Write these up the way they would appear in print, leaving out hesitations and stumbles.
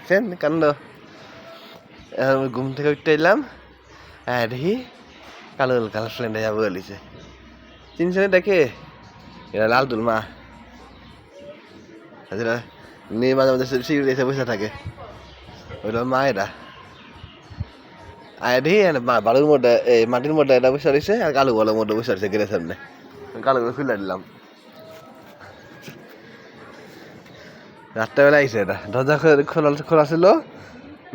সেন কান্দ ঘুম থেকে উঠতে এলাম দেখি কালো ফ্রেন্ডে যাবো বলিছে চিনছে দেখে এরা লালটুর মা নিয়ে মাঝে মাঝে সিঁড়ি এসে বসে থাকে ওইটা মা এটা দেখি বালুর মধ্যে এই মাটির মধ্যে এটা বসে রয়েছে আর কালু বলের মধ্যে বসে রয়েছে গেটের সামনে কালুগুলো খুলে দিলাম রাত্রেবেলা আইসে এটা দরজা খোলা ছিল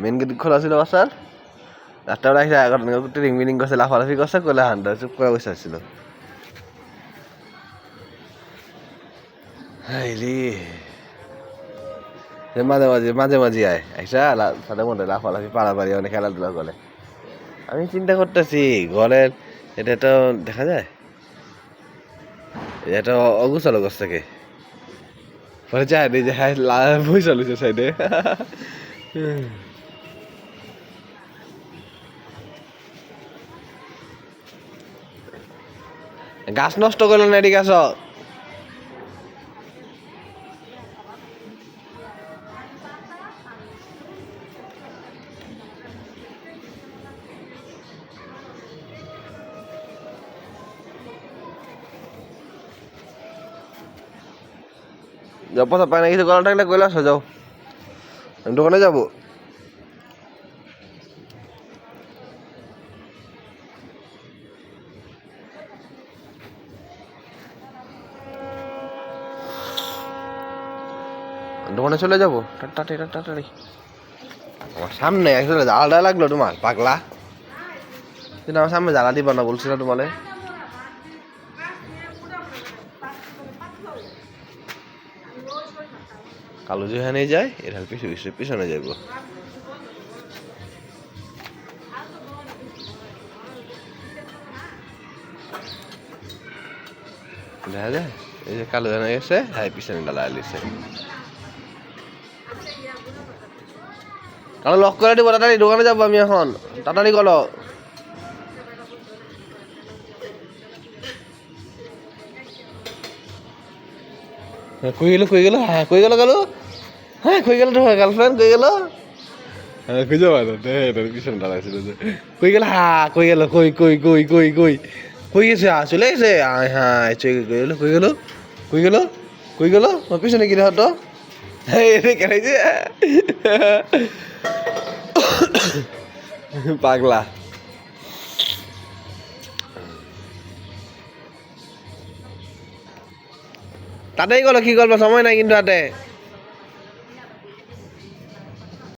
মেন গেট খোলা ছিল বাসার রাত্রেবেলা আইসে 11 ট্রিং মিনিং করছে লাফালাফি করছে কোলে হান্ডা চুপ করে বসে ছিল মাঝে মাঝে আয় আইসা সাথে মধ্যে লাফালাফি পাড়াপাড়ি অনেক খেলাধুলা করে আমি চিন্তা করতেছি ঘরের এটা তো দেখা যায় এটা অগুছাল অবস্থা থেকে পরে যায় যে হ্যাঁ বই চালুছে সাইডে গাছ নষ্ট করলো না এটি গাছ পথা পায় না কিছু গলা থাকলে কইলে আসো যাও দোকানে যাবো দোকানে চলে যাবো টাটাটাটাটাটাড়ি আমার সামনে আসলে জ্বালাটা লাগলো তোমার পাগলা কিন্তু আমার সামনে জ্বালা দিবা না বলছিল তোমালে কালো যেখানে যায় এর পিছনে যাইব দেখা যায় এই যে কালো জানা গেছে হ্যাঁ পিছনে ডালা আলিছে কালো লক করে দিব তাড়াতাড়ি দোকানে যাবো আমি এখন তাড়াতাড়ি করো কই গেল হ্যাঁ কই গেল কালো হ্যাঁ কই গেল তোমার গার্লফ্রেন্ড কই গেল হ্যাঁ খুঁজে পাবো পিছনে দাঁড়াইছিল কই গেল হ্যাঁ কই গেল কই কই কই কই কই কই গেছে চলে গেছে হ্যাঁ কই গেল কই গেল কই গেল পিছনে কি হতো কেনাইছে পাগলা তাতেই গেলো কি করবো সময় নাই কিন্তু হাতে